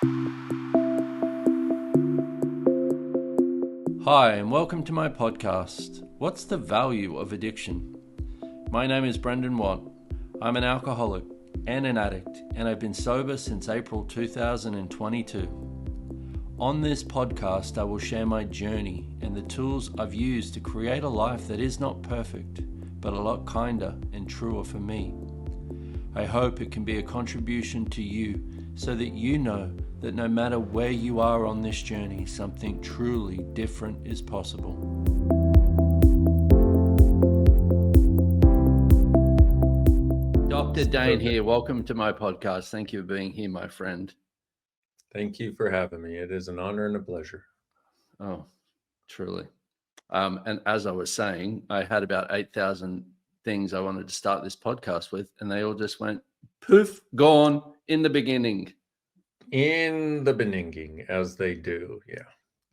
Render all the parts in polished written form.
Hi, and welcome to my podcast, What's the Value of Addiction? My name is Brendon. I'm an alcoholic and an addict, and I've been sober since April 2022. On this podcast, I will share my journey and the tools I've used to create a life that is not perfect, but a lot kinder and truer for me. I hope it can be a contribution to you so that you know that no matter where you are on this journey, something truly different is possible. Dr. Dane here. Welcome to my podcast. Thank you for being here, my friend. Thank you for having me. It is an honor and a pleasure. Oh, truly. And as I was saying, I had about 8,000 things I wanted to start this podcast with, and they all just went poof, gone in the beginning. In the beginning, as they do. Yeah,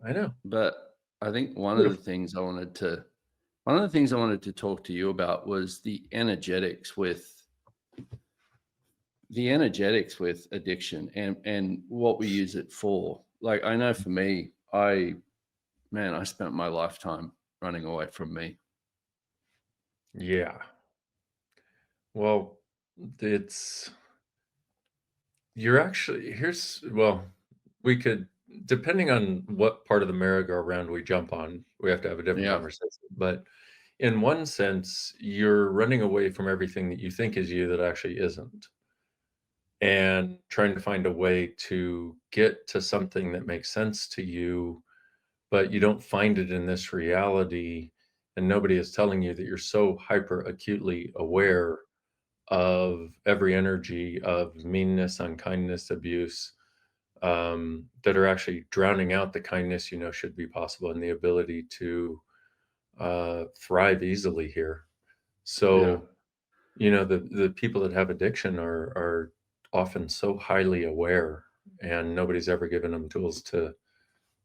I know. But I think one of the things I wanted to talk to you about was the energetics with addiction and what we use it for. Like, I know for me, I spent my lifetime running away from me. Yeah. Well, we could, depending on what part of the merry-go-round we jump on, we have to have a different conversation. But in one sense, you're running away from everything that you think is you that actually isn't, and trying to find a way to get to something that makes sense to you, but you don't find it in this reality, and nobody is telling you that you're so hyper acutely aware of every energy of meanness, unkindness, abuse, that are actually drowning out the kindness you know should be possible and the ability to thrive easily here. So, you know, the people that have addiction are often so highly aware, and nobody's ever given them tools to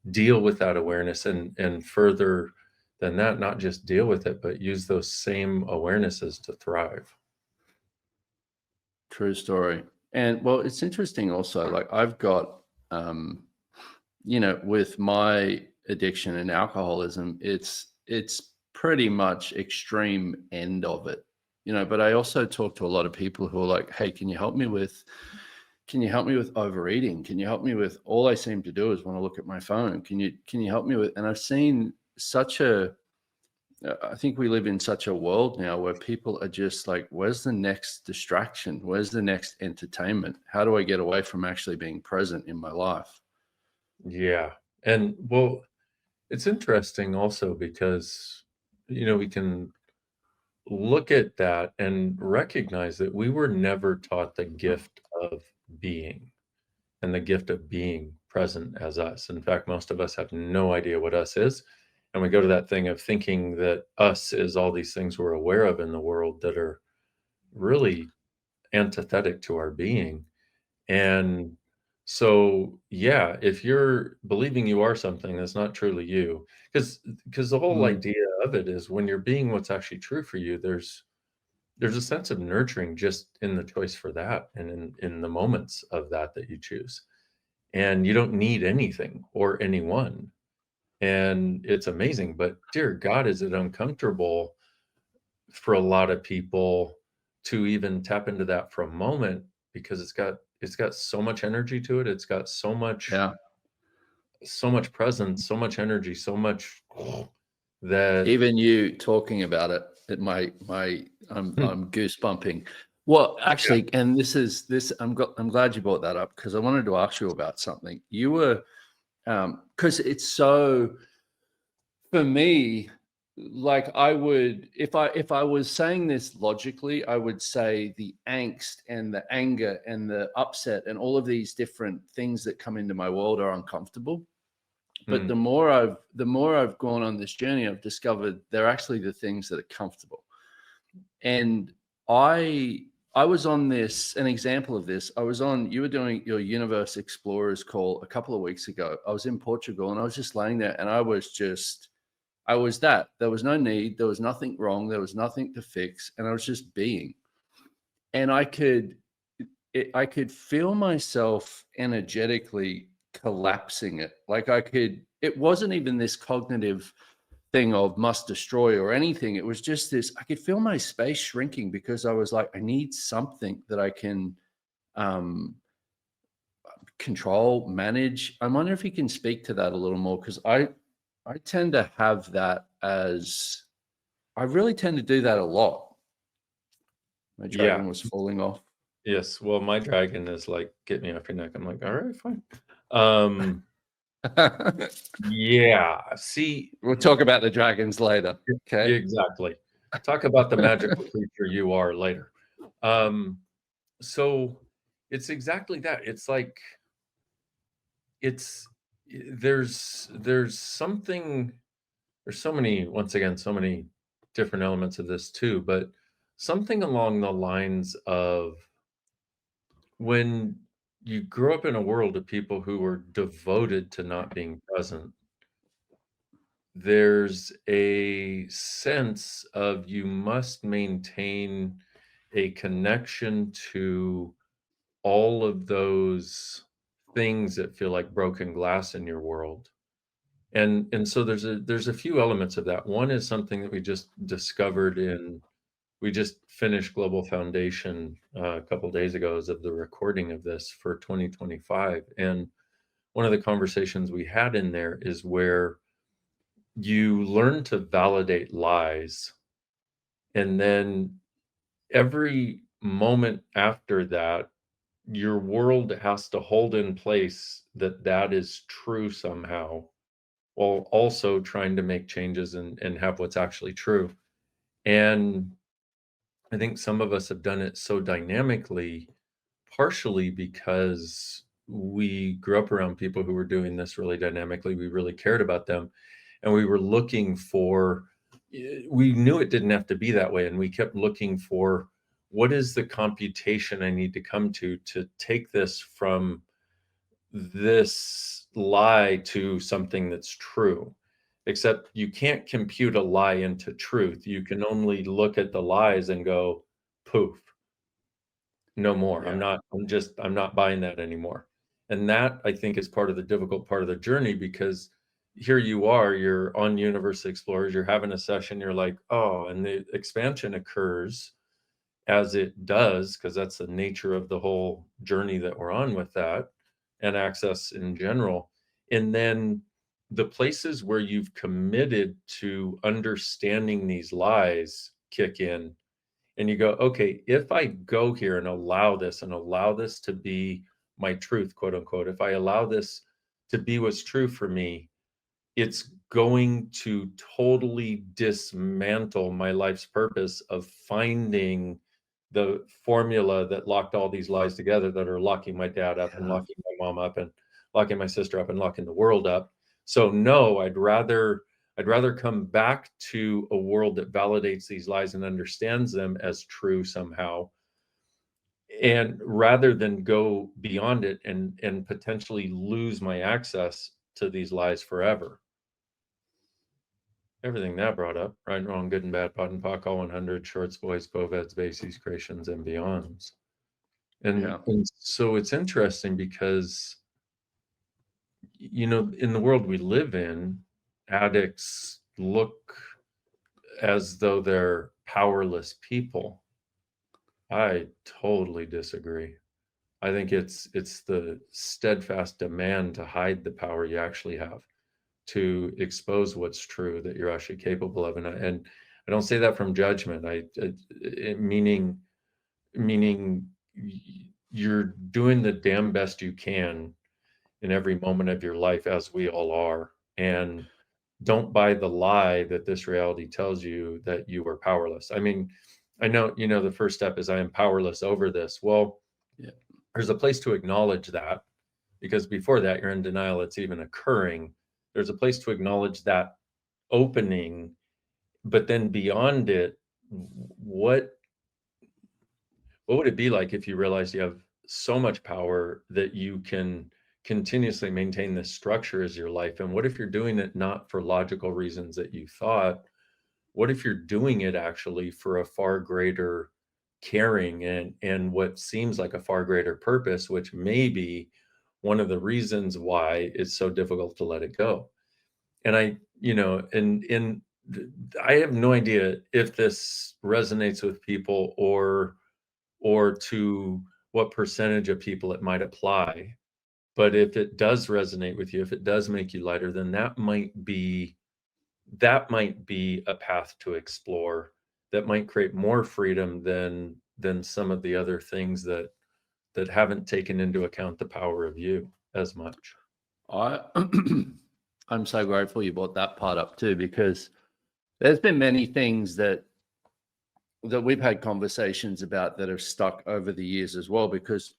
deal with that awareness, and further than that, not just deal with it, but use those same awarenesses to thrive. True story. And well, it's interesting also, like I've got, with my addiction and alcoholism, it's pretty much extreme end of it, but I also talk to a lot of people who are like, hey, can you help me with overeating? Can you help me with, all I seem to do is want to look at my phone. Can you help me with, and I've seen I think we live in such a world now where people are just like, where's the next distraction? Where's the next entertainment? How do I get away from actually being present in my life? Yeah. And well, it's interesting also because, we can look at that and recognize that we were never taught the gift of being and the gift of being present as us. In fact, most of us have no idea what us is. And we go to that thing of thinking that us is all these things we're aware of in the world that are really antithetic to our being. And so, yeah, if you're believing you are something that's not truly you, because the whole idea of it is when you're being what's actually true for you, there's a sense of nurturing just in the choice for that, and in the moments of that you choose. And you don't need anything or anyone. And it's amazing, but dear God, is it uncomfortable for a lot of people to even tap into that for a moment, because it's got so much energy to it. It's got so much presence, so much energy, so much that even you talking about it, I'm goosebumping. Well, actually, and I'm glad you brought that up, because I wanted to ask you about something. You were, because it's so, for me, like I would, if I was saying this logically, I would say the angst and the anger and the upset and all of these different things that come into my world are uncomfortable. But the more I've gone on this journey, I've discovered they're actually the things that are comfortable. And I was on this, an example of this. You were doing your Universe Explorers call a couple of weeks ago. I was in Portugal, and I was just laying there, and I was that. There was no need. There was nothing wrong. There was nothing to fix. And I was just being. And I could I could feel myself energetically collapsing it. Like it wasn't even this cognitive thing of must destroy or anything. It was just this, I could feel my space shrinking because I was like, I need something that I can um, control, manage. I wonder if you can speak to that a little more, because I tend to have that as, I really tend to do that a lot. My dragon was falling off. Yes. Well, my dragon is like, get me off your neck. I'm like, all right, fine. Yeah. See, We'll talk about the dragons later. Okay. exactly. Talk about the magical creature you are later. So it's exactly that. It's like, there's something, there's so many, once again, so many different elements of this too, but something along the lines of, when you grow up in a world of people who are devoted to not being present, there's a sense of you must maintain a connection to all of those things that feel like broken glass in your world. And so there's a few elements of that. One is something that we just discovered we just finished Global Foundation a couple days ago as of the recording of this for 2025. And one of the conversations we had in there is where you learn to validate lies. And then every moment after that, your world has to hold in place that that is true somehow, while also trying to make changes and have what's actually true. And I think some of us have done it so dynamically, partially because we grew up around people who were doing this really dynamically. We really cared about them. And we were looking for, we knew it didn't have to be that way. And we kept looking for, what is the computation I need to come to take this from this lie to something that's true? Except you can't compute a lie into truth. You can only look at the lies and go, poof, no more. Yeah. I'm not buying that anymore. And that, I think, is part of the difficult part of the journey, because here you are, you're on Universe Explorers, you're having a session, you're like, oh, and the expansion occurs as it does, because that's the nature of the whole journey that we're on with that, and access in general. And then the places where you've committed to understanding these lies kick in, and you go, okay, if I go here and allow this to be my truth, quote unquote, if I allow this to be what's true for me, it's going to totally dismantle my life's purpose of finding the formula that locked all these lies together, that are locking my dad up and locking my mom up and locking my sister up and locking the world up. So no, I'd rather come back to a world that validates these lies and understands them as true somehow, and rather than go beyond it and potentially lose my access to these lies forever. Everything that brought up, right and wrong, good and bad, pot and pock, all 100, shorts, boys, boveds, bases, creations, and beyonds. And so it's interesting because, you know, in the world we live in, addicts look as though they're powerless people. I totally disagree. I think it's the steadfast demand to hide the power you actually have, to expose what's true that you're actually capable of. And I don't say that from judgment. Meaning you're doing the damn best you can in every moment of your life, as we all are. And don't buy the lie that this reality tells you that you are powerless. I mean, I know, you know, the first step is I am powerless over this. Well, Yeah. there's a place to acknowledge that, because before that, you're in denial it's even occurring. There's a place to acknowledge that opening, but then beyond it, what would it be like if you realized you have so much power that you can continuously maintain this structure as your life? And what if you're doing it not for logical reasons that you thought? What if you're doing it actually for a far greater caring and what seems like a far greater purpose, which may be one of the reasons why it's so difficult to let it go. And I, and I have no idea if this resonates with people or to what percentage of people it might apply. But if it does resonate with you, if it does make you lighter, then that might be a path to explore that might create more freedom than some of the other things that haven't taken into account the power of you as much. I'm so grateful you brought that part up too, because there's been many things that we've had conversations about that have stuck over the years as well. Because,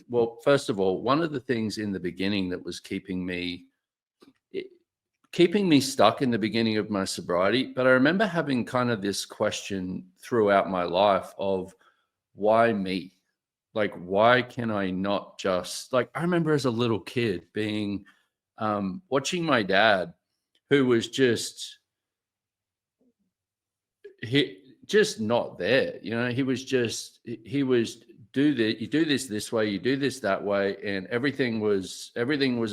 well, first of all, one of the things in the beginning that was keeping me stuck in the beginning of my sobriety, but I remember having kind of this question throughout my life of why me? Like, why can I not just, like, I remember as a little kid being, watching my dad, who was just not there. He was you do this way, you do this that way. And everything was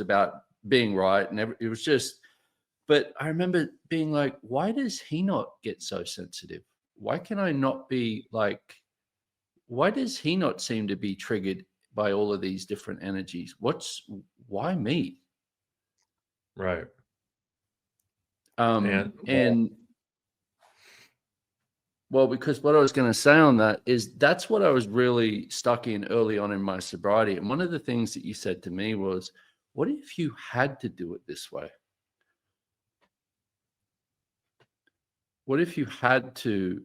about being right. And it was just, but I remember being like, why does he not get so sensitive? Why can I not be like, why does he not seem to be triggered by all of these different energies? Why me? Right. Well, because what I was going to say on that is that's what I was really stuck in early on in my sobriety. And one of the things that you said to me was, what if you had to do it this way? What if you had to,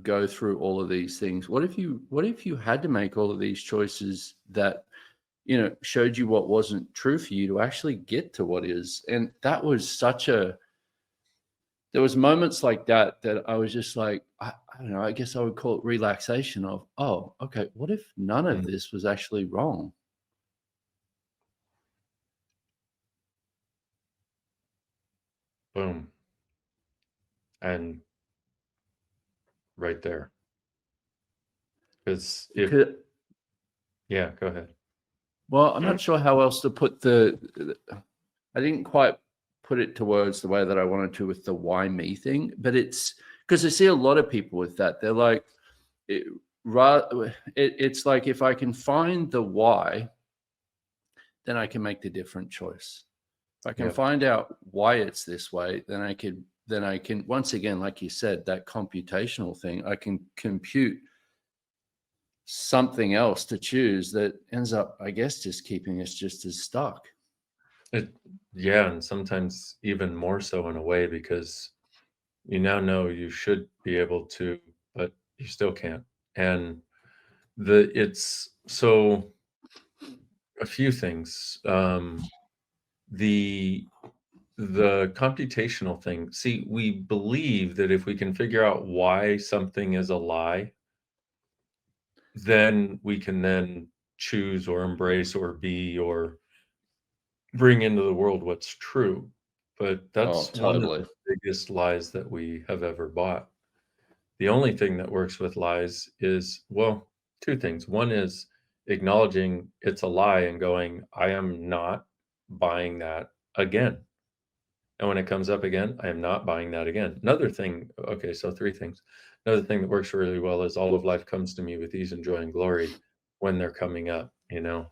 go through all of these things? What if you had to make all of these choices that, showed you what wasn't true for you to actually get to what is? And that was there was moments like that I was just like, I don't know, I guess I would call it relaxation of, oh, okay, what if none of this was actually wrong? Boom. And right there. Because yeah, go ahead. Well, I'm not sure how else to put I didn't quite put it to words the way that I wanted to with the why me thing, but it's because I see a lot of people with that. They're like, it's like, if I can find the why, then I can make the different choice. If I can find out why it's this way, then I can, once again, like you said, that computational thing, I can compute something else to choose that ends up, I guess, just keeping us just as stuck. And sometimes even more so in a way, because you now know you should be able to, but you still can't. And it's so a few things. The computational thing. See, we believe that if we can figure out why something is a lie, then we can then choose or embrace or be or bring into the world what's true. But that's one of the biggest lies that we have ever bought. The only thing that works with lies is, well, two things. One is acknowledging it's a lie and going, I am not buying that again. And when it comes up again, I am not buying that again. Another thing, okay, so three things. Another thing that works really well is all of life comes to me with ease and joy and glory when they're coming up,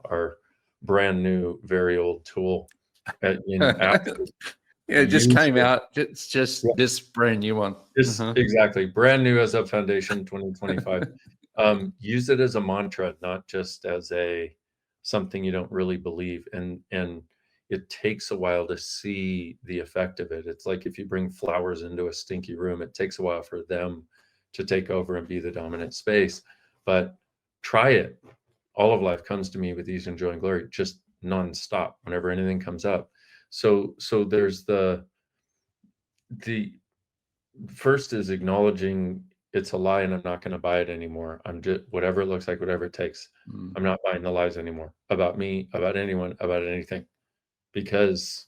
our brand new, very old tool. It just came out. It's just this brand new one. Exactly. Brand new as a foundation 2025. Use it as a mantra, not just as something you don't really believe. And it takes a while to see the effect of it. It's like if you bring flowers into a stinky room, it takes a while for them to take over and be the dominant space. But try it. All of life comes to me with ease and joy and glory, just nonstop whenever anything comes up. So there's the first is acknowledging it's a lie and I'm not going to buy it anymore. I'm just, whatever it looks like, whatever it takes. I'm not buying the lies anymore about me, about anyone, about anything, because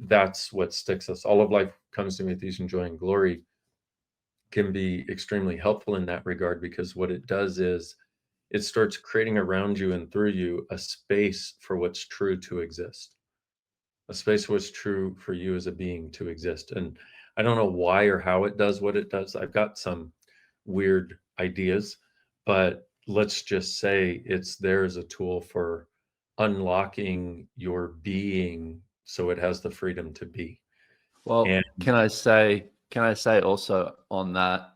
that's what sticks us. All of life comes to me with ease and joy and glory can be extremely helpful in that regard, because what it does is it starts creating around you and through you a space for what's true to exist, a space for what's true for you as a being to exist. And I don't know why or how it does what it does. I've got some weird ideas, but let's just say it's there as a tool for unlocking your being so it has the freedom to be. Well, And can I say also on that,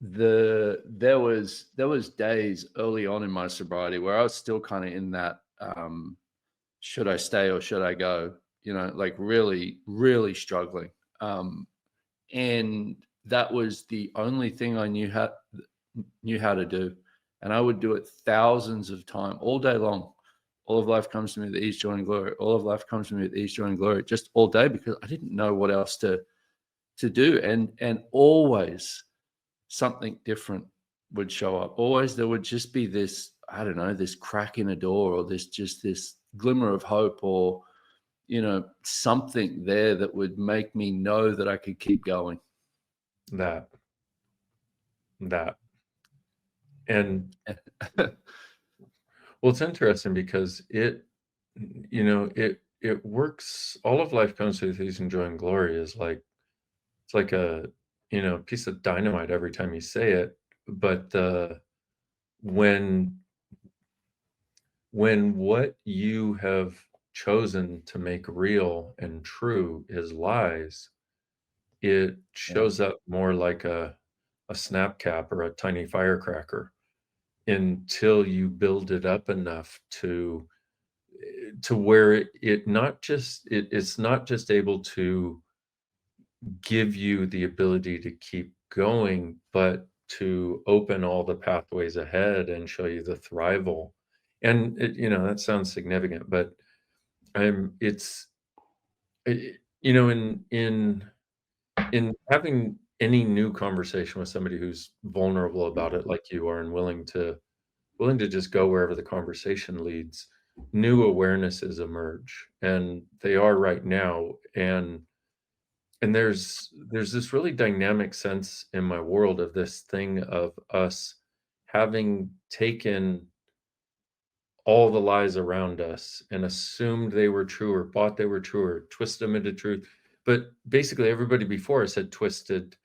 there was days early on in my sobriety where I was still kind of in that, should I stay or should I go? You know, like really, really struggling. And that was the only thing I knew how to do. And I would do it thousands of times all day long. All of life comes to me with ease, joy, and glory. All of life comes to me with ease, joy, and glory, just all day, because I didn't know what else to do. And always something different would show up. Always there would just be this, I don't know, this crack in a door, or this glimmer of hope, or something there that would make me know that I could keep going. that and well, it's interesting because it works. All of life comes with ease and joy and glory is like, it's like a piece of dynamite every time you say it. But when what you have chosen to make real and true is lies, it shows up more like a snap cap or a tiny firecracker, until you build it up enough to where it's not just able to give you the ability to keep going, but to open all the pathways ahead and show you the thrival. And that sounds significant, but it's in having any new conversation with somebody who's vulnerable about it like you are, and willing to just go wherever the conversation leads, new awarenesses emerge, and they are right now. And there's this really dynamic sense in my world of this thing of us having taken all the lies around us and assumed they were true, or thought they were true, or twisted them into truth. But basically everybody before us had twisted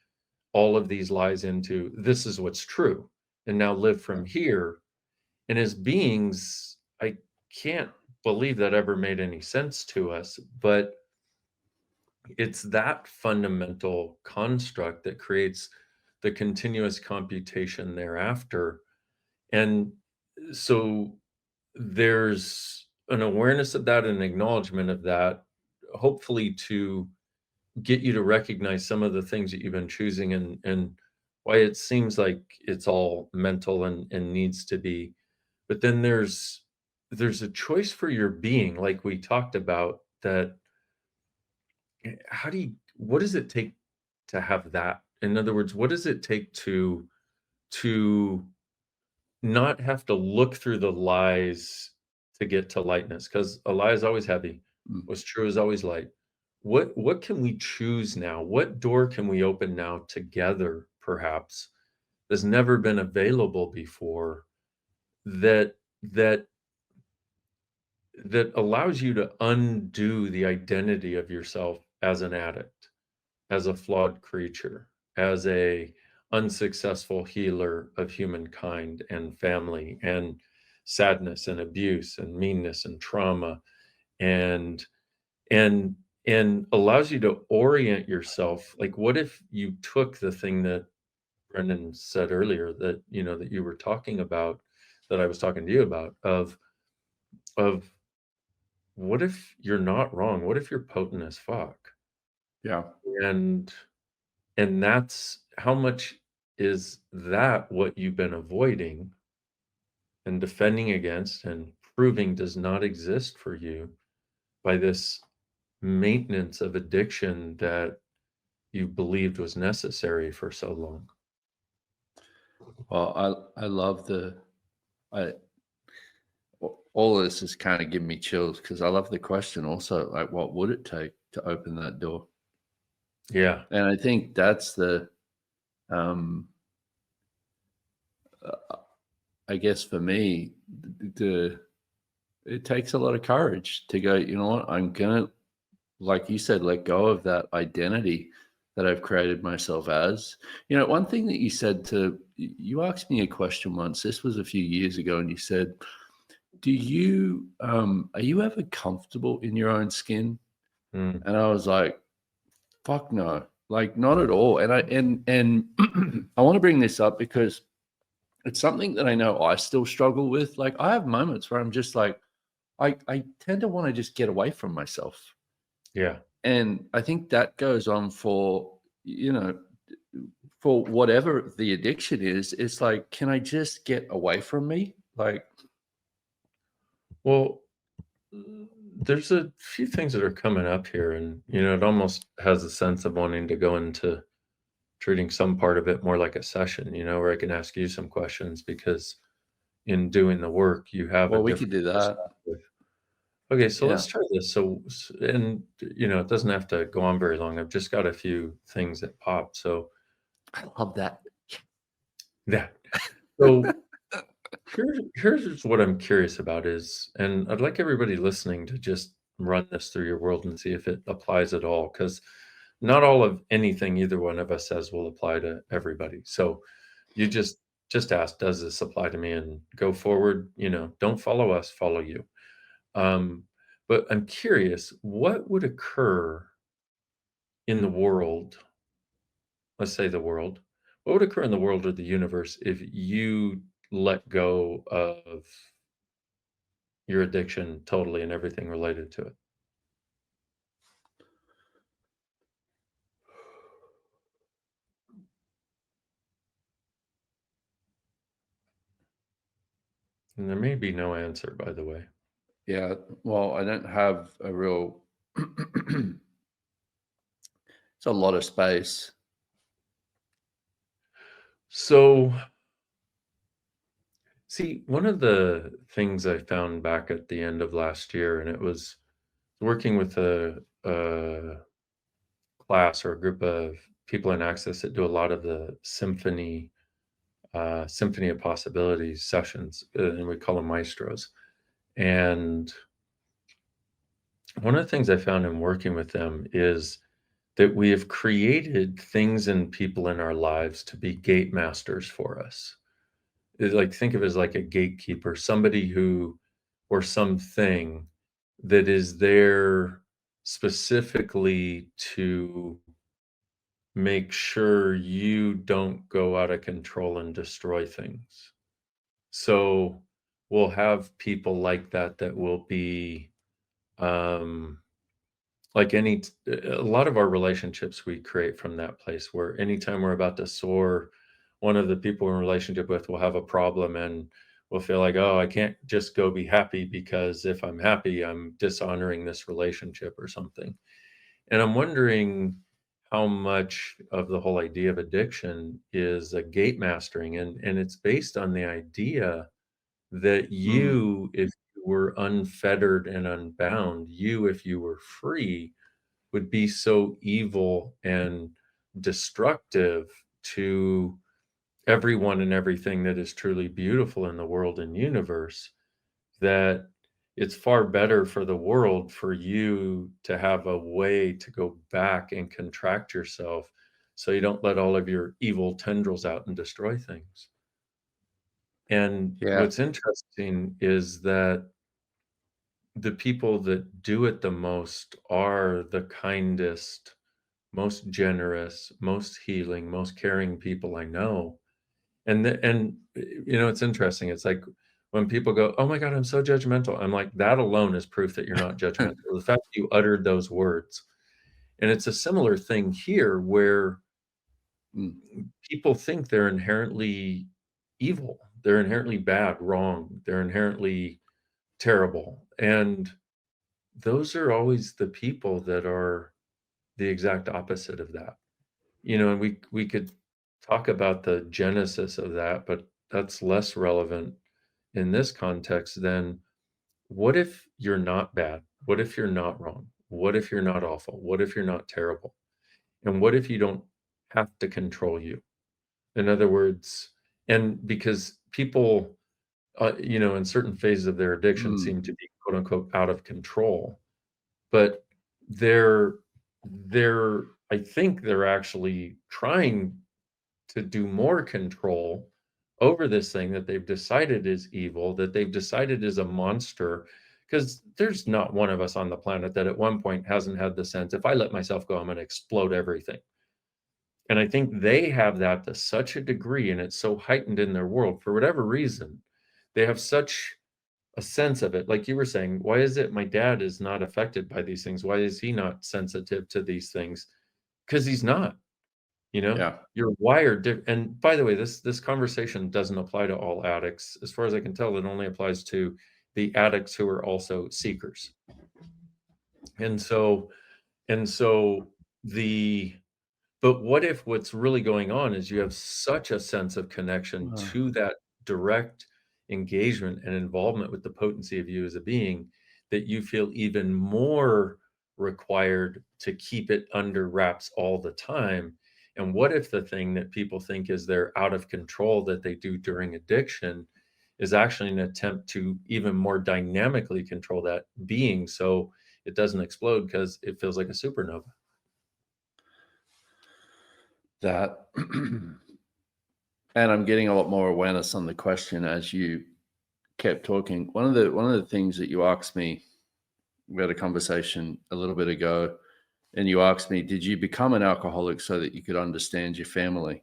all of these lies into, this is what's true, and now live from here. And as beings, I can't believe that ever made any sense to us, but it's that fundamental construct that creates the continuous computation thereafter. And so there's an awareness of that, an acknowledgement of that, hopefully to get you to recognize some of the things that you've been choosing, and why it seems like it's all mental and needs to be. But then there's a choice for your being, like we talked about, that what does it take to have that? In other words, what does it take to not have to look through the lies to get to lightness? Because a lie is always heavy. What's true is always light. What can we choose now? What door can we open now together, perhaps, that's never been available before, that that allows you to undo the identity of yourself as an addict, as a flawed creature, as a unsuccessful healer of humankind and family and sadness and abuse and meanness and trauma, and and allows you to orient yourself. Like, what if you took the thing that Brendon said earlier, that that you were talking about, that I was talking to you about, of what if you're not wrong? What if you're potent as fuck? Yeah. And that's how much is that what you've been avoiding and defending against and proving does not exist for you by this maintenance of addiction that you believed was necessary for so long. Well, I love all of this is kind of giving me chills, because I love the question also, like, what would it take to open that door? Yeah. And I think that's the um, I guess for me, it takes a lot of courage to go, you know what, I'm gonna, like you said, let go of that identity that I've created myself as. You know, one thing that you said you asked me a question once, this was a few years ago, and you said, are you ever comfortable in your own skin? Mm. And I was like, fuck no, like not at all. And I want to bring this up because it's something that I know I still struggle with. Like I have moments where I'm just like, I tend to want to just get away from myself. Yeah. And I think that goes on for, for whatever the addiction is. It's like, can I just get away from me? Like, Well, there's a few things that are coming up here, and it almost has a sense of wanting to go into treating some part of it more like a session, where I can ask you some questions because in doing the work, you have a well, we could different do that. perspective. Okay, so Yeah. let's try this. And it doesn't have to go on very long. I've just got a few things that pop. So I love that. that. So here's what I'm curious about is, and I'd like everybody listening to just run this through your world and see if it applies at all, because not all of anything either one of us says will apply to everybody. So you just ask, does this apply to me? And go forward. Don't follow us, follow you. Um, but I'm curious, what would occur in the world, let's say the world, what would occur in the world or the universe if you let go of your addiction totally and everything related to it? And there may be no answer, by the way. Yeah. Well, I don't have a real, it's a lot of space. So, see, one of the things I found back at the end of last year, and it was working with a class or a group of people in Access that do a lot of the Symphony of Possibilities sessions, and we call them maestros. And one of the things I found in working with them is that we have created things and people in our lives to be gate masters for us. Like think of it as like a gatekeeper, somebody who or something that is there specifically to make sure you don't go out of control and destroy things. So we'll have people like that will be um like a lot of our relationships we create from that place where anytime we're about to soar, one of the people we're in relationship with will have a problem and we'll feel like, oh, I can't just go be happy because if I'm happy, I'm dishonoring this relationship or something. And I'm wondering how much of the whole idea of addiction is a gate mastering, and it's based on the idea that Mm. you, if you were unfettered and unbound, you, if you were free, would be so evil and destructive to everyone and everything that is truly beautiful in the world and universe, that it's far better for the world for you to have a way to go back and contract yourself so you don't let all of your evil tendrils out and destroy things. And Yeah. what's interesting is that the people that do it the most are the kindest, most generous, most healing, most caring people I know. It's interesting. It's like when people go, "Oh my God, I'm so judgmental." I'm like, that alone is proof that you're not judgmental. The fact that you uttered those words. And it's a similar thing here where Mm. people think they're inherently evil, they're inherently bad, wrong, they're inherently terrible. And those are always the people that are the exact opposite of that. And we could talk about the genesis of that, but that's less relevant in this context than what if you're not bad? What if you're not wrong? What if you're not awful? What if you're not terrible? And what if you don't have to control you? In other words, and because people, in certain phases of their addiction seem to be quote unquote out of control, but they're I think they're actually trying to do more control over this thing that they've decided is evil, that they've decided is a monster. Because there's not one of us on the planet that at one point hasn't had the sense, if I let myself go, I'm going to explode everything. And I think they have that to such a degree, and it's so heightened in their world for whatever reason. They have such a sense of it. Like you were saying, why is it my dad is not affected by these things? Why is he not sensitive to these things? Because he's not. Yeah. You're wired and by the way, this conversation doesn't apply to all addicts. As far as I can tell, it only applies to the addicts who are also seekers. And so the but what if what's really going on is you have such a sense of connection to that direct engagement and involvement with the potency of you as a being that you feel even more required to keep it under wraps all the time? And what if the thing that people think is they're out of control that they do during addiction is actually an attempt to even more dynamically control that being so it doesn't explode because it feels like a supernova? That, and I'm getting a lot more awareness on the question as you kept talking. One of the things that you asked me, we had a conversation a little bit ago, and you asked me, did you become an alcoholic so that you could understand your family?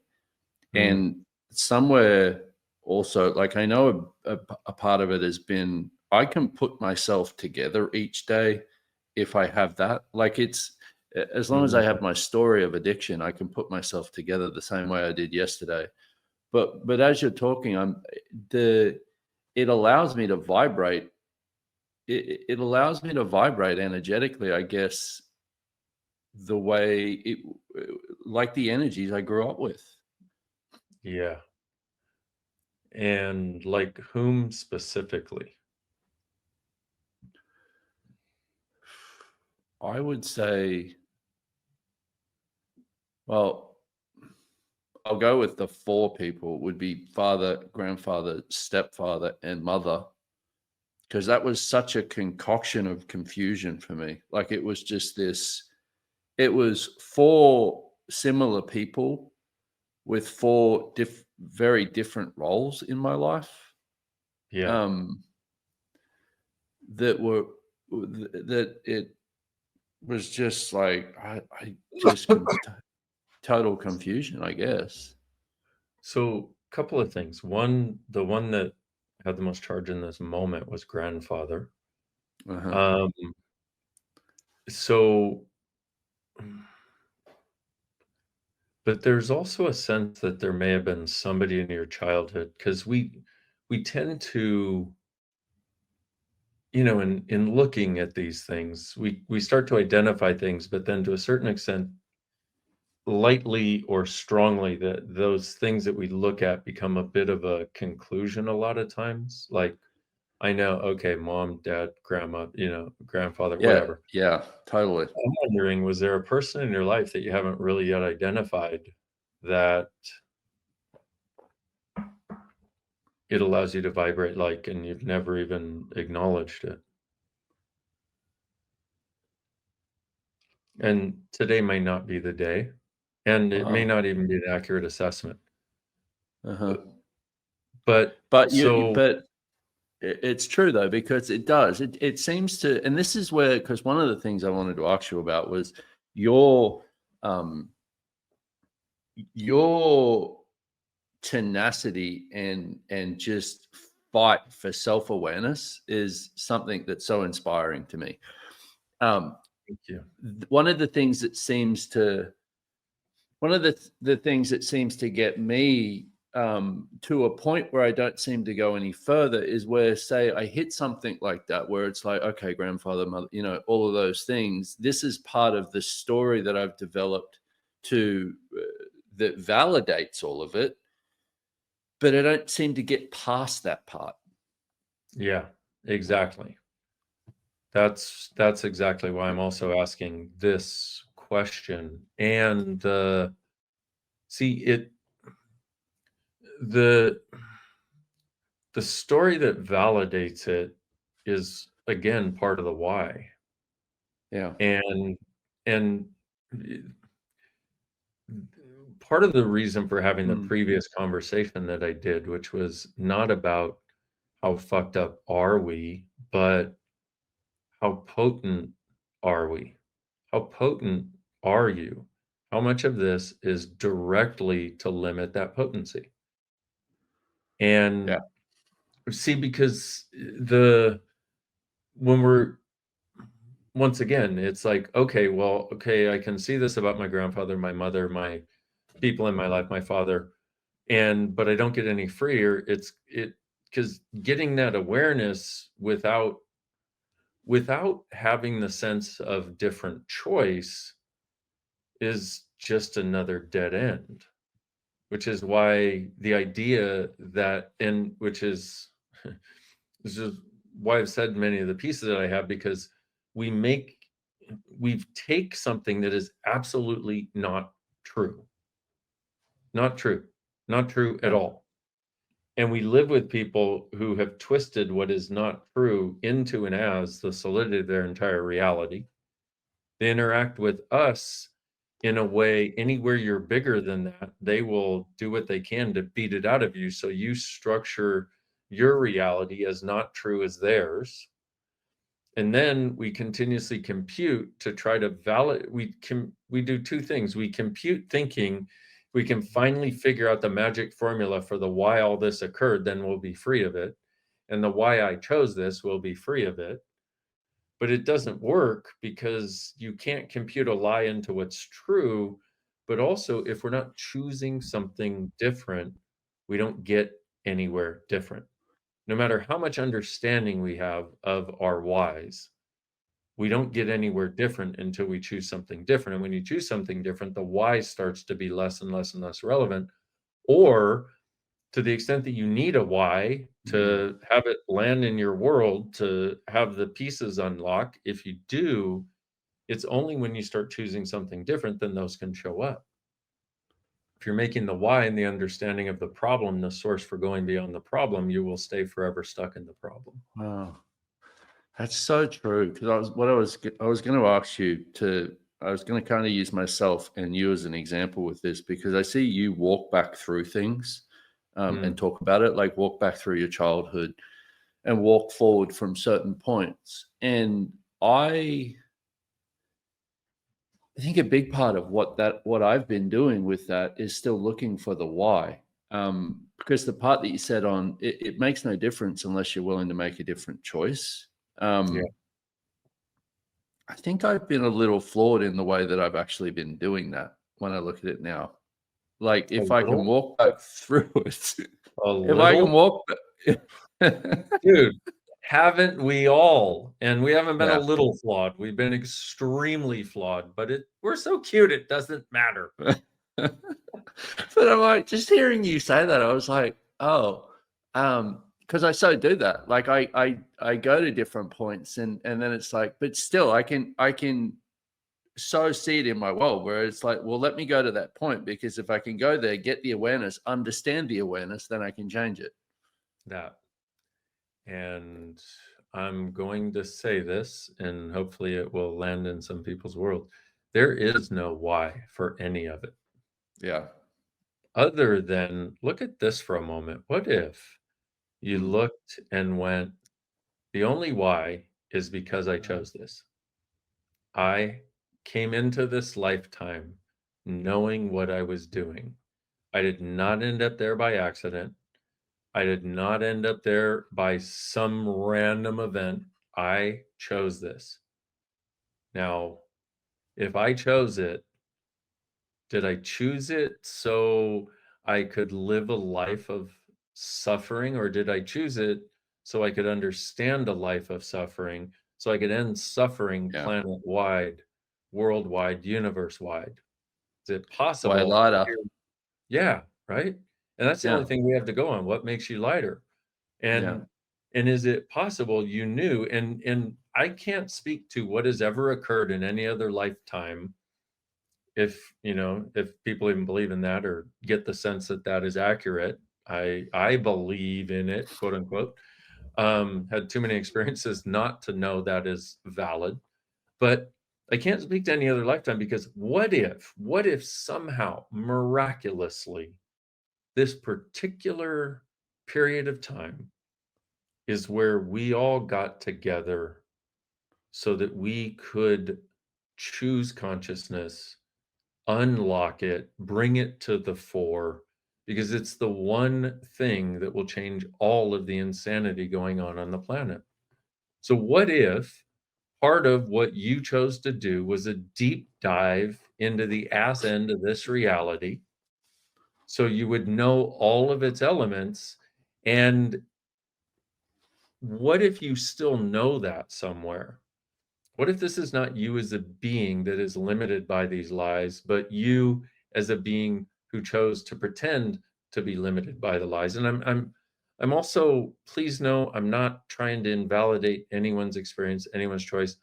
And somewhere also, like, I know a part of it has been, I can put myself together each day if I have that. Like, it's, as long as I have my story of addiction, I can put myself together the same way I did yesterday. But as you're talking, it allows me to vibrate. It allows me to vibrate energetically, I guess, the way it, like the energies I grew up with. Yeah. And like whom specifically? I would say, well, I'll go with the four people would be father, grandfather, stepfather, and mother, because that was such a concoction of confusion for me. Like, it was just this, it was four similar people with four very different roles in my life. Yeah. That were, that it was just like, I just total confusion, I guess. So, a couple of things. One, the one that had the most charge in this moment was grandfather. Uh-huh. Um, so, but there's also a sense that there may have been somebody in your childhood because we tend to, in looking at these things, we start to identify things, but then to a certain extent, lightly or strongly, that those things that we look at become a bit of a conclusion a lot of times. Like, I know, okay, mom, dad, grandma, grandfather, Yeah, whatever. yeah, totally. I'm wondering, was there a person in your life that you haven't really yet identified that it allows you to vibrate like, and you've never even acknowledged it? And today may not be the day, and it may Wow. not even be an accurate assessment. Uh-huh. But But so, it's true though, because it does. It seems to, and this is where, because one of the things I wanted to ask you about was your um your tenacity and just fight for self-awareness is something that's so inspiring to me. Um thank you. One of the things that seems to, one of the things that seems to get me to a point where I don't seem to go any further is where, say, I hit something like that, where it's like, okay, grandfather, mother, all of those things. This is part of the story that I've developed to that validates all of it, but I don't seem to get past that part. Yeah, exactly. That's exactly why I'm also asking this question. And see, the story that validates it is, again, part of the why. Yeah. And part of the reason for having the Mm. previous conversation that I did, which was not about how fucked up are we, but how potent are we? How potent are you? How much of this is directly to limit that potency? Yeah. And see, because when we're, once again, it's like, okay, well, okay, I can see this about my grandfather, my mother, my people in my life, my father, but I don't get any freer. Because getting that awareness without having the sense of different choice is just another dead end, which is why the idea that, and which is this is why I've said many of the pieces that I have, because we take something that is absolutely not true, not true, not true at Yeah. all. And we live with people who have twisted what is not true into and as the solidity of their entire reality. They interact with us in a way, anywhere you're bigger than that, they will do what they can to beat it out of you. So you structure your reality as not true as theirs. And then we continuously compute to try to validate. We do two things. We compute thinking we can finally figure out the magic formula for the why all this occurred, then we'll be free of it. And the why I chose this will be free of it. But it doesn't work because you can't compute a lie into what's true. But also, if we're not choosing something different, we don't get anywhere different. No matter how much understanding we have of our whys, we don't get anywhere different until we choose something different. And when you choose something different, the why starts to be less and less and less relevant. Or to the extent that you need a why to have it land in your world, to have the pieces unlock, if you do, it's only when you start choosing something different then those can show up. If you're making the why and the understanding of the problem the source for going beyond the problem, you will stay forever stuck in the problem. Wow. That's so true. Because I was going to ask you to, I was going to kind of use myself and you as an example with this, because I see you walk back through things and talk about it, like walk back through your childhood and walk forward from certain points. And I think a big part of what I've been doing with that is still looking for the why. Because the part that you said on it makes no difference unless you're willing to make a different choice. Yeah. I think I've been a little flawed in the way that I've actually been doing that when I look at it now. Like A if I can little? walk back through it, A if I can little? walk Dude, haven't we all? And we haven't been a yeah. little flawed. We've been extremely flawed, but we're so cute it doesn't matter. But I'm like, just hearing you say that, I was like, oh, because I so do that. Like I go to different points and then it's like, but still I can so see it in my world where it's like, well, let me go to that point, because if I can go there, get the awareness, understand the awareness, then I can change it. That. And I'm going to say this, and hopefully it will land in some people's world. There is no why for any of it, Yeah. other than look at this for a moment. What if you Mm. looked and went, the only why is because I chose this. I came into this lifetime knowing what I was doing. I did not end up there by accident. I did not end up there by some random event. I chose this. Now, if I chose it, did I choose it so I could live a life of suffering, or did I choose it so I could understand a life of suffering, so I could end suffering Yeah. planet-wide, worldwide, universe-wide? Is it Way possible? lighter. Yeah, right? And that's the only Yeah. thing we have to go on. What makes you lighter? Yeah. And is it possible you knew, and I can't speak to what has ever occurred in any other lifetime, if, if people even believe in that or get the sense that that is accurate. I believe in it, quote unquote. Had too many experiences not to know that is valid. But I can't speak to any other lifetime, because what if somehow miraculously this particular period of time is where we all got together so that we could choose consciousness, unlock it, bring it to the fore, because it's the one thing that will change all of the insanity going on the planet. So what if part of what you chose to do was a deep dive into the ass end of this reality, so you would know all of its elements? And what if you still know that somewhere? What if this is not you as a being that is limited by these lies, but you as a being who chose to pretend to be limited by the lies? And I'm also, please know, I'm not trying to invalidate anyone's experience, anyone's choice.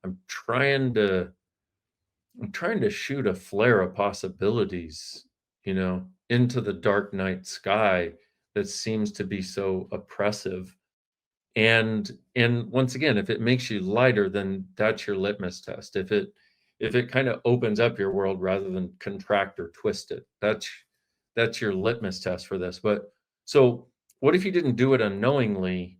I'm trying to shoot a flare of possibilities, into the dark night sky that seems to be so oppressive. And once again, if it makes you lighter, then that's your litmus test. If it kind of opens up your world rather than contract or twist it, that's your litmus test for this. But so what if you didn't do it unknowingly?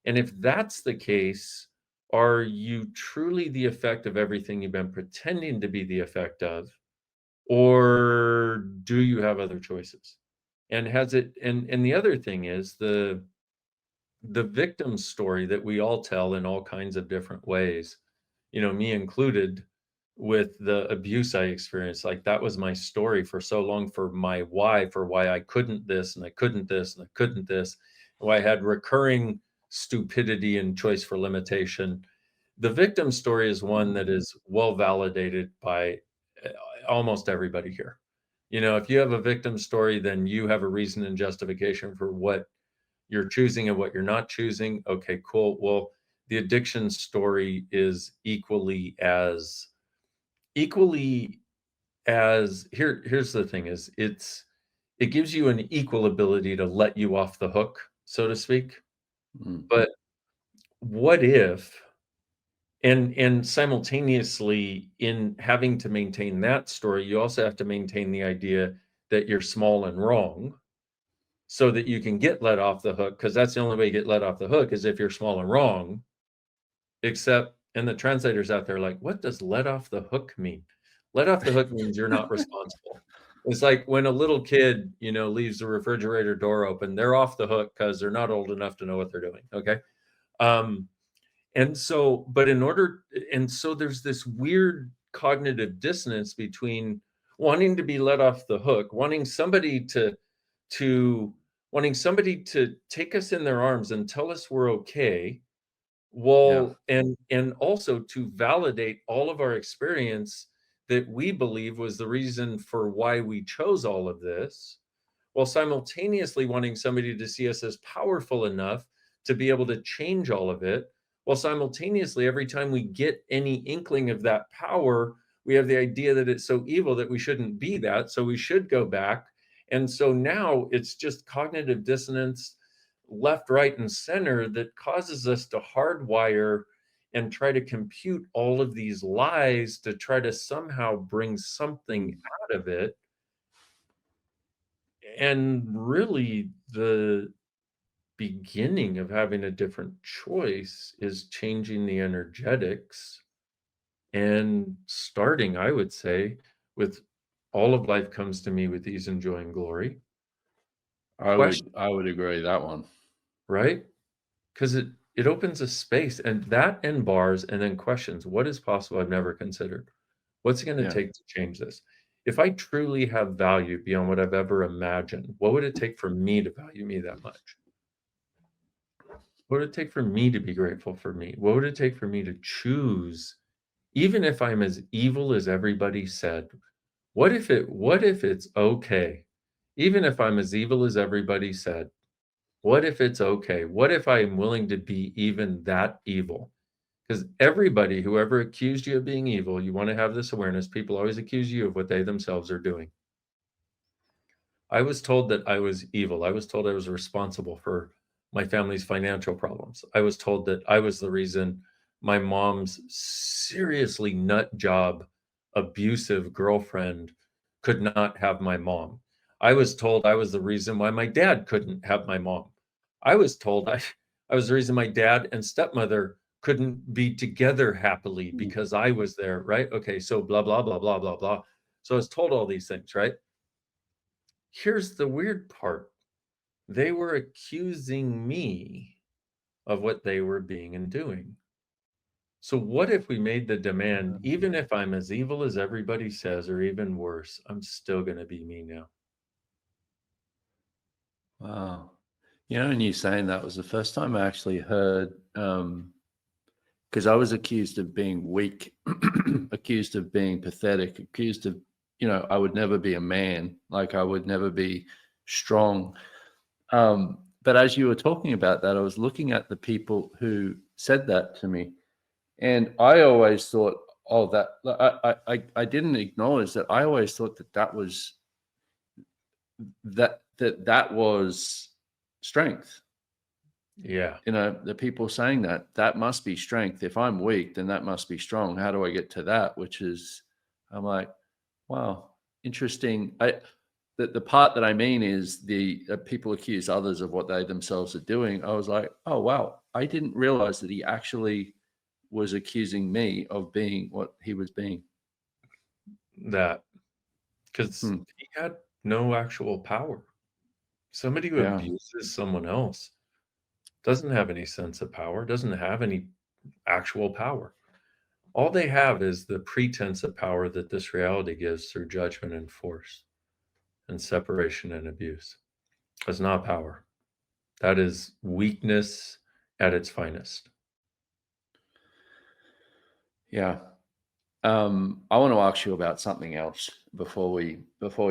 And if that's the case, are you truly the effect of everything you've been pretending to be the effect of? Or do you have other choices? And has it, and the other thing is the victim story that we all tell in all kinds of different ways, me included, with the abuse I experienced. Like, that was my story for so long, for my why, for why I couldn't this and I couldn't this and I couldn't this, why I had recurring stupidity and choice for limitation. The victim story is one that is well validated by uh, almost everybody here. If you have a victim story, then you have a reason and justification for what you're choosing and what you're not choosing. Okay, cool. Well, the addiction story is equally as here's the thing, is it gives you an equal ability to let you off the hook, so to speak. Mm. But what if, and simultaneously, in having to maintain that story, you also have to maintain the idea that you're small and wrong, so that you can get let off the hook, because that's the only way you get let off the hook, is if you're small and wrong. Except, and the translators out there are like, what does let off the hook mean? Let off the hook means you're not responsible. It's like when a little kid, leaves the refrigerator door open, they're off the hook because they're not old enough to know what they're doing. Okay. Um, and so, but and so there's this weird cognitive dissonance between wanting to be let off the hook, to wanting somebody to take us in their arms and tell us we're okay. Yeah. Well, and also to validate all of our experience that we believe was the reason for why we chose all of this, while simultaneously wanting somebody to see us as powerful enough to be able to change all of it, while simultaneously, every time we get any inkling of that power, we have the idea that it's so evil that we shouldn't be that, so we should go back. And so now it's just cognitive dissonance left, right, and center that causes us to hardwire and try to compute all of these lies to try to somehow bring something out of it. And really, the beginning of having a different choice is changing the energetics and starting, I would say, with all of life comes to me with ease and joy and glory. Question, I would agree that one. right? Because it opens a space, and that, and bars, and then questions. What is possible I've never considered? What's it going to Yeah. take to change this? If I truly have value beyond what I've ever imagined, what would it take for me to value me that much? What would it take for me to be grateful for me? What would it take for me to choose, even if I'm as evil as everybody said? What if it's okay? Even if I'm as evil as everybody said, what if it's okay? What if I am willing to be even that evil? Because everybody, whoever accused you of being evil, you want to have this awareness, people always accuse you of what they themselves are doing. I was told that I was evil. I was told I was responsible for my family's financial problems. I was told that I was the reason my mom's seriously nut job, abusive girlfriend could not have my mom. I was told I was the reason why my dad couldn't have my mom. I was told I was the reason my dad and stepmother couldn't be together happily because I was there, right? Okay, so blah, blah, blah, blah, blah, blah. So I was told all these things, right? Here's the weird part. They were accusing me of what they were being and doing. So what if we made the demand, even if I'm as evil as everybody says, or even worse, I'm still going to be me now? Wow. You know, and you saying that was the first time I actually heard, because I was accused of being weak, accused of being pathetic, accused of, I would never be a man, like I would never be strong. But as you were talking about that, I was looking at the people who said that to me, and I always thought, oh, that I didn't acknowledge that. I always thought that was that was strength. Yeah. The people saying that must be strength. If I'm weak, then that must be strong. How do I get to that? Which is, I'm like, wow, interesting. The part that I mean is the people accuse others of what they themselves are doing. I was like, oh wow, I didn't realize that he actually was accusing me of being what he was being. That, because he had no actual power. Somebody who Yeah. abuses someone else doesn't have any sense of power, doesn't have any actual power. All they have is the pretense of power that this reality gives through judgment and force and separation and abuse. That's not power. That is weakness at its finest. Yeah. I want to ask you about something else before we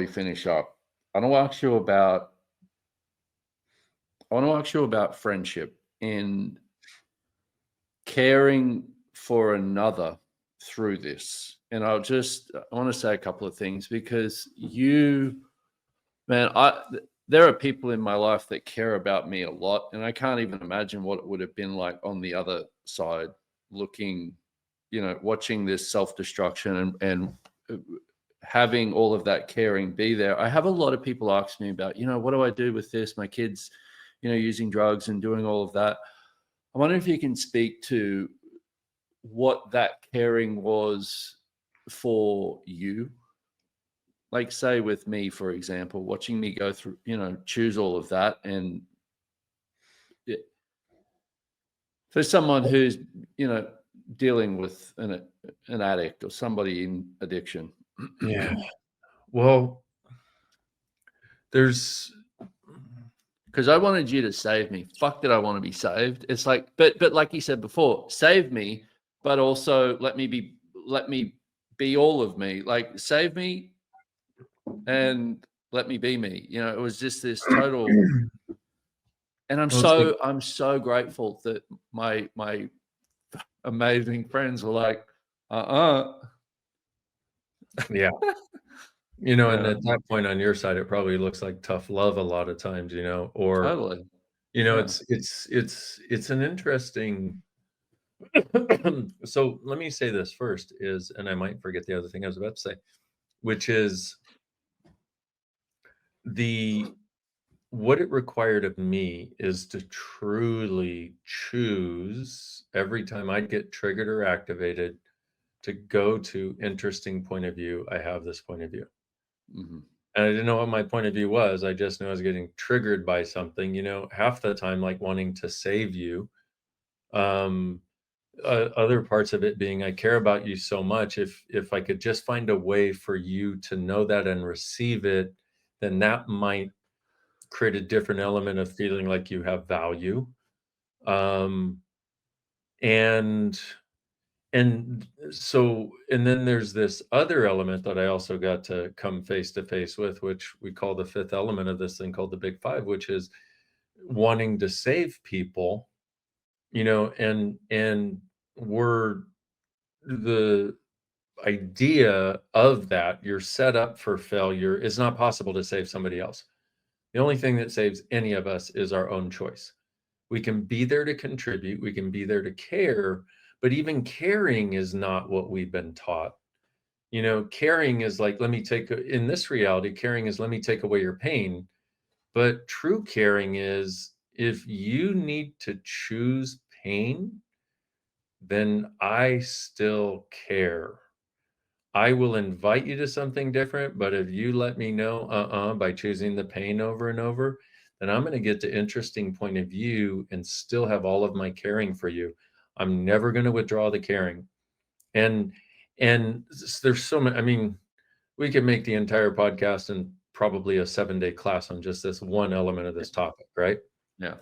finish up. I want to ask you about friendship and caring for another through this. And I want to say a couple of things because man, there are people in my life that care about me a lot, and I can't even imagine what it would have been like on the other side, looking, watching this self-destruction and having all of that caring be there. I have a lot of people ask me about, what do I do with this? My kids, using drugs and doing all of that. I wonder if you can speak to what that caring was for you. Like, say with me, for example, watching me go through, choose all of that. And for someone who's, dealing with an addict or somebody in addiction. Yeah. Well, because I wanted you to save me. Fuck, did I want to be saved? It's like, but like you said before, save me, but also let me be all of me. Like, save me and let me be me. It was just this total. And I'm so grateful that my amazing friends were like, yeah. And at that point on your side, it probably looks like tough love a lot of times, or totally. it's an interesting. So let me say this first and I might forget the other thing I was about to say, which is what it required of me is to truly choose every time I'd get triggered or activated to go to interesting point of view. I have this point of view. Mm-hmm. And I didn't know what my point of view was. I just knew I was getting triggered by something, half the time, like wanting to save you. Other parts of it being, I care about you so much. If I could just find a way for you to know that and receive it, then that might create a different element of feeling like you have value. And so, and then there's this other element that I also got to come face to face with, which we call the fifth element of this thing called the Big Five, which is wanting to save people, and we're the idea of that, you're set up for failure. It's not possible to save somebody else. The only thing that saves any of us is our own choice. We can be there to contribute, we can be there to care, but even caring is not what we've been taught. You know, caring is like, let me take, in this reality, caring is let me take away your pain. But true caring is, if you need to choose pain, then I still care. I will invite you to something different, but if you let me know, by choosing the pain over and over, then I'm going to get to interesting point of view and still have all of my caring for you. I'm never going to withdraw the caring. And there's so many, I mean, we could make the entire podcast and probably a 7-day class on just this one element of this topic, right? Yeah.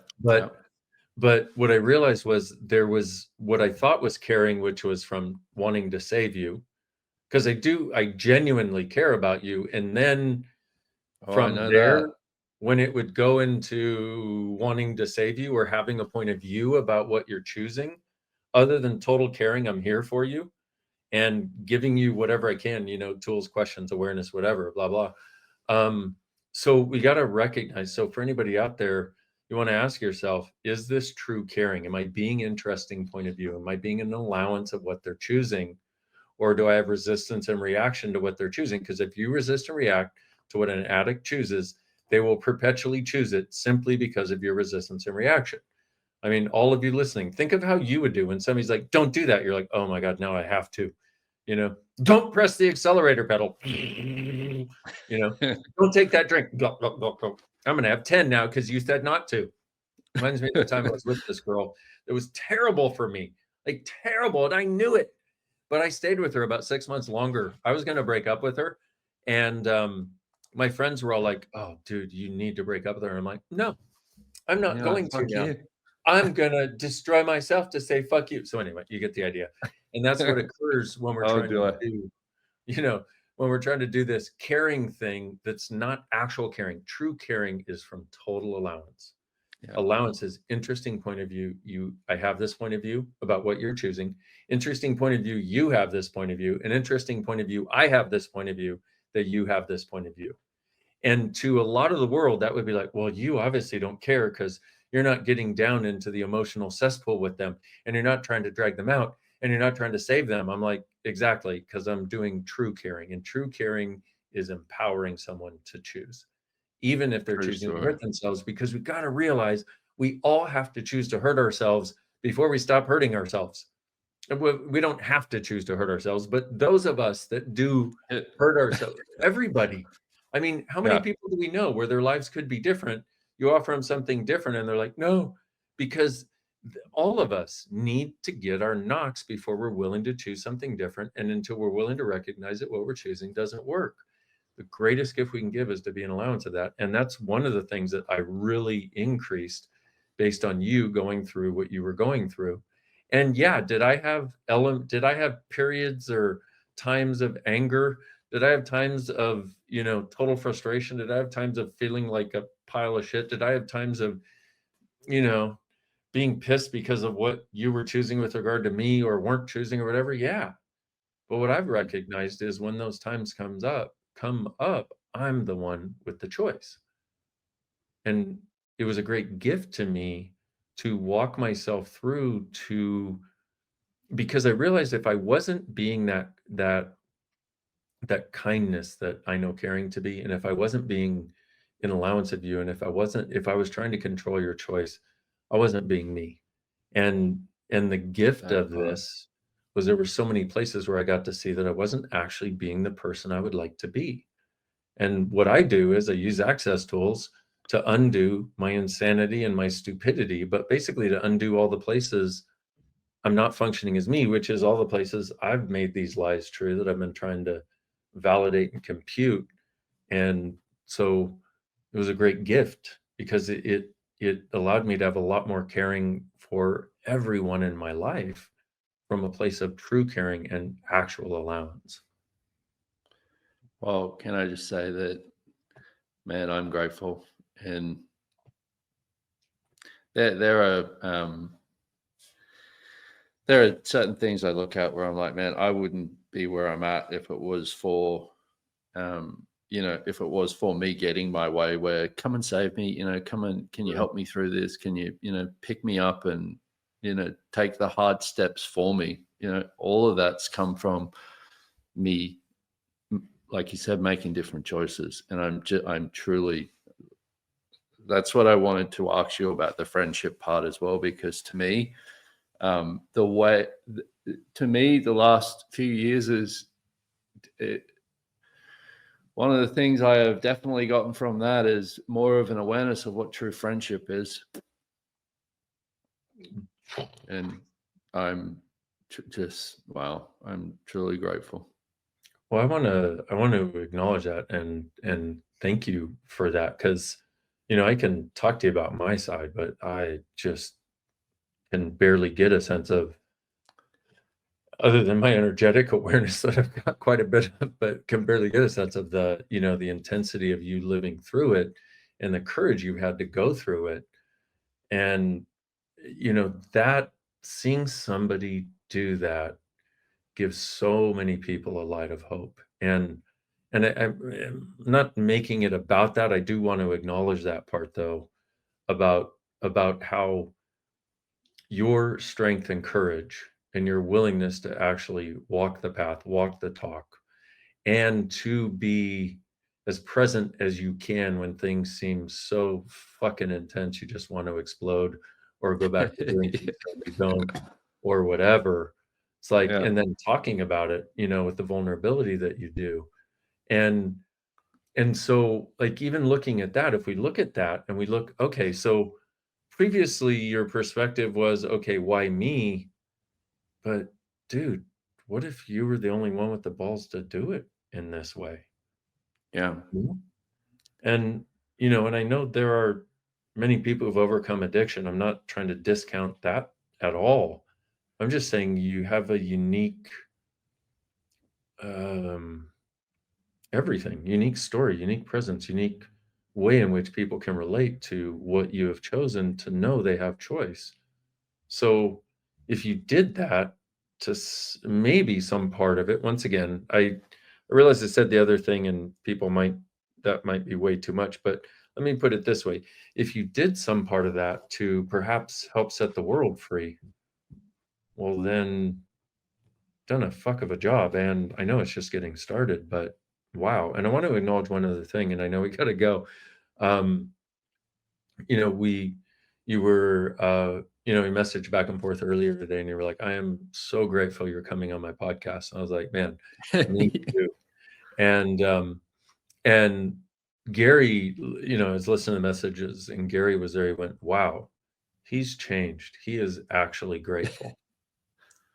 But what I realized was there was what I thought was caring, which was from wanting to save you, because I genuinely care about you. And then Oh, I from know there, that. when it would go into wanting to save you or having a point of view about what you're choosing, other than total caring, I'm here for you and giving you whatever I can, you know, tools, questions, awareness, whatever, blah, blah. So we got to recognize. So for anybody out there, you want to ask yourself, is this true caring? Am I being interesting point of view? Am I being an allowance of what they're choosing? Or do I have resistance and reaction to what they're choosing? Because if you resist and react to what an addict chooses, they will perpetually choose it simply because of your resistance and reaction. I mean, all of you listening, think of how you would do when somebody's like, don't do that. You're like, oh my God, now I have to. You know, don't press the accelerator pedal. You know, don't take that drink. I'm going to have 10 now because you said not to. Reminds me of the time I was with this girl. It was terrible for me, like terrible. And I knew it. But I stayed with her about 6 months longer. I was going to break up with her. And my friends were all like, oh, dude, you need to break up with her. I'm like, no, I'm not Yeah, going to fuck now. you. I'm going to destroy myself to say, fuck you. So anyway, you get the idea. And that's what occurs when we're Oh, trying do to I? do, you know, when we're trying to do this caring thing that's not actual caring. True caring is from total allowance. Yeah. Allowance is interesting point of view. I have this point of view about what you're choosing. Interesting point of view. You have this point of view. An interesting point of view. I have this point of view, that you have this point of view. And to a lot of the world, that would be like, well, you obviously don't care because you're not getting down into the emotional cesspool with them and you're not trying to drag them out and you're not trying to save them. I'm like, exactly, because I'm doing true caring. And true caring is empowering someone to choose, even if they're True choosing to story. hurt themselves, because we've got to realize we all have to choose to hurt ourselves before we stop hurting ourselves. We don't have to choose to hurt ourselves, but those of us that do hurt ourselves, everybody. I mean, how many Yeah. people do we know where their lives could be different? You offer them something different and they're like, no, because all of us need to get our knocks before we're willing to choose something different. And until we're willing to recognize that what we're choosing doesn't work. The greatest gift we can give is to be an allowance of that. And that's one of the things that I really increased based on you going through what you were going through. And yeah, did I have periods or times of anger? Did I have times of, you know, total frustration? Did I have times of feeling like a pile of shit? Did I have times of, you know, being pissed because of what you were choosing with regard to me or weren't choosing or whatever? Yeah. But what I've recognized is when those times come up, I'm the one with the choice. And it was a great gift to me to walk myself through, to because I realized if I wasn't being that kindness that I know caring to be, and if I wasn't being an allowance of you, and if I was trying to control your choice, I wasn't being me. And the gift That of part. this was there were so many places where I got to see that I wasn't actually being the person I would like to be. And what I do is I use access tools to undo my insanity and my stupidity, but basically to undo all the places I'm not functioning as me, which is all the places I've made these lies true that I've been trying to validate and compute. And so it was a great gift because it allowed me to have a lot more caring for everyone in my life from a place of true caring and actual allowance. Well, can I just say that, man, I'm grateful. And there are certain things I look at where I'm like, man, I wouldn't be where I'm at if it was for, if it was for me getting my way, where come and save me, come and can you help me through this? Can you, pick me up and, take the hard steps for me? All of that's come from me, like you said, making different choices. And I'm truly, that's what I wanted to ask you about the friendship part as well, because to me, the last few years is one of the things I have definitely gotten from that is more of an awareness of what true friendship is. And I'm I'm truly grateful. Well, I want to acknowledge that and thank you for that, because I can talk to you about my side, but I just can barely get a sense of, other than my energetic awareness that I've got quite a bit of, but can barely get a sense of the the intensity of you living through it and the courage you had to go through it. And that, seeing somebody do that gives so many people a light of hope. And I'm not making it about that. I do want to acknowledge that part, though, about how your strength and courage and your willingness to actually walk the path, walk the talk, and to be as present as you can when things seem so fucking intense you just want to explode or go back to drinking so you don't, or whatever. It's like, Yeah. and then talking about it, with the vulnerability that you do. And so, like, even looking at that, if we look at that and we look, okay, so previously your perspective was, okay, why me? But dude, what if you were the only one with the balls to do it in this way? Yeah. And, and I know there are many people who've overcome addiction. I'm not trying to discount that at all. I'm just saying you have a unique, um, everything, unique story, unique presence, unique way in which people can relate to what you have chosen, to know they have choice. So if you did that to maybe some part of it, once again, I realize I said the other thing and that might be way too much, but let me put it this way. If you did some part of that to perhaps help set the world free, well, then done a fuck of a job. And I know it's just getting started, but wow. And I want to acknowledge one other thing, and I know we got to go. Um, you were, we messaged back and forth earlier today, and you were like, I am so grateful you're coming on my podcast. And I was like, man, me too. And Gary, is listening to messages, and Gary was there. He went, wow, he's changed. He is actually grateful.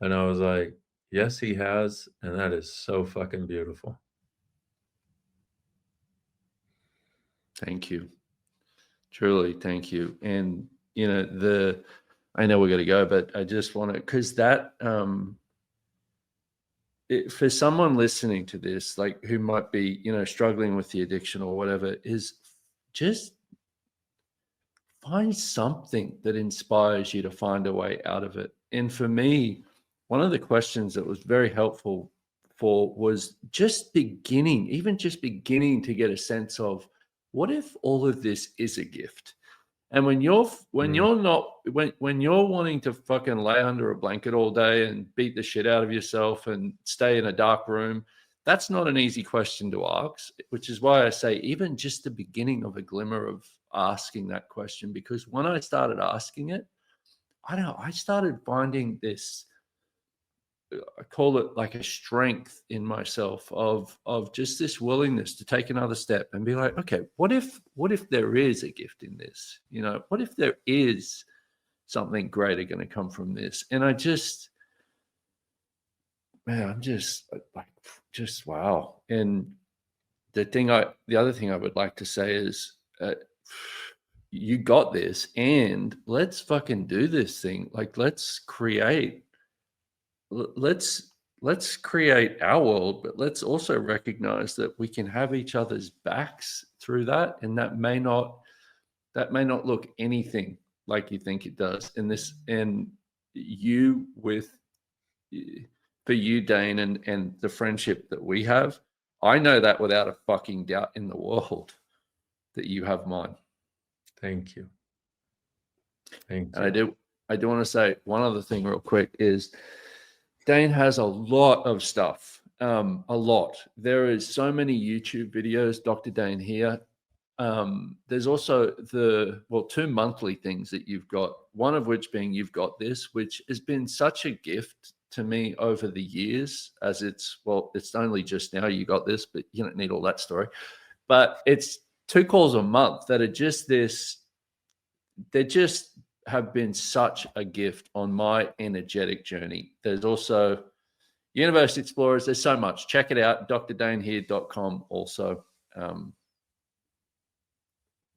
And I was like, yes, he has. And that is so fucking beautiful. Thank you. Truly, thank you. And I know we got to go, but I just want to, because that for someone listening to this, like who might be struggling with the addiction or whatever, is just find something that inspires you to find a way out of it. And for me, one of the questions that was very helpful was just beginning to get a sense of, what if all of this is a gift? And when you're wanting to fucking lay under a blanket all day and beat the shit out of yourself and stay in a dark room, that's not an easy question to ask, which is why I say even just the beginning of a glimmer of asking that question, because when I started asking it, I started finding this, I call it like a strength in myself of just this willingness to take another step and be like, okay, what if there is a gift in this? What if there is something greater going to come from this? And I'm just wow. And the other thing I would like to say is, you got this, and let's fucking do this thing. Like, let's create our world, but let's also recognize that we can have each other's backs through that, and that may not look anything like you think it does. And you with for you, Dane, and the friendship that we have. I know that without a fucking doubt in the world that you have mine. Thank you. Thank And you. I do want to say one other thing real quick is Dane has a lot of stuff. A lot. There is so many YouTube videos, Dr. Dain Heer. There's also two monthly things that you've got, one of which being You've Got This, which has been such a gift to me over the years, as it's only just now you got this, but you don't need all that story. But it's 2 calls a month that are just this, they just have been such a gift on my energetic journey. There's also Universe Explorers. There's so much. Check it out, drdainheer.com also.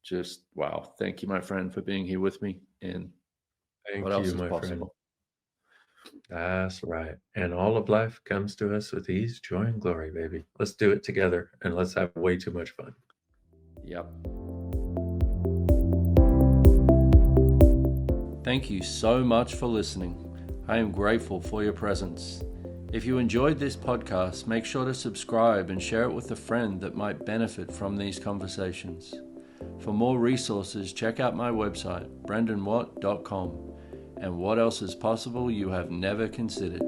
Just wow. Thank you, my friend, for being here with me. And Thank what else you, is my possible? friend. That's right. And all of life comes to us with ease, joy, and glory, baby. Let's do it together and let's have way too much fun. Yep. Thank you so much for listening. I am grateful for your presence. If you enjoyed this podcast, make sure to subscribe and share it with a friend that might benefit from these conversations. For more resources, check out my website, brendonwatt.com, and what else is possible you have never considered.